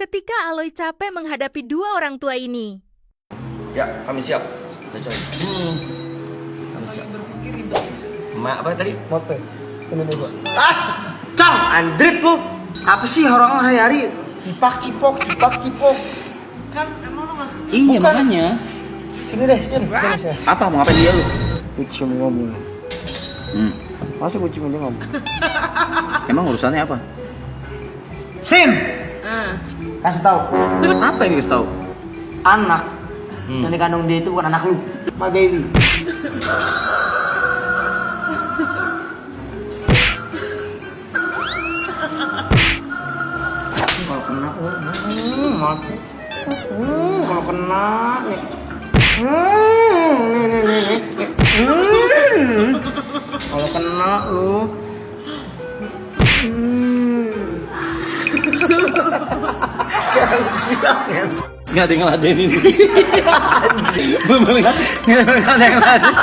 ketika Aloy capek menghadapi dua orang tua ini. Ya, kami siap. Udah coy. Kami siap. Apa tadi? Mote. Ini nih gua. Cang, Andrit lu. Apa sih orang hari-hari cipak-cipok. Kan emang lu masih Iya makanya. Sini deh, sini. Apa mau ngapain dia lu? Gua cium ngomong. Masa gua cium dia ngomong? Emang urusannya apa? Sin. Kasih tahu. Apa yang dikasih tahu? Anak yang dikandung dia itu bukan anak lu. My baby. Kalau kena mati. Kalau kena nih. Nih. Kalau kena lu. Nggak ada yang ngeladenin. Belum ada yang ngeladenin.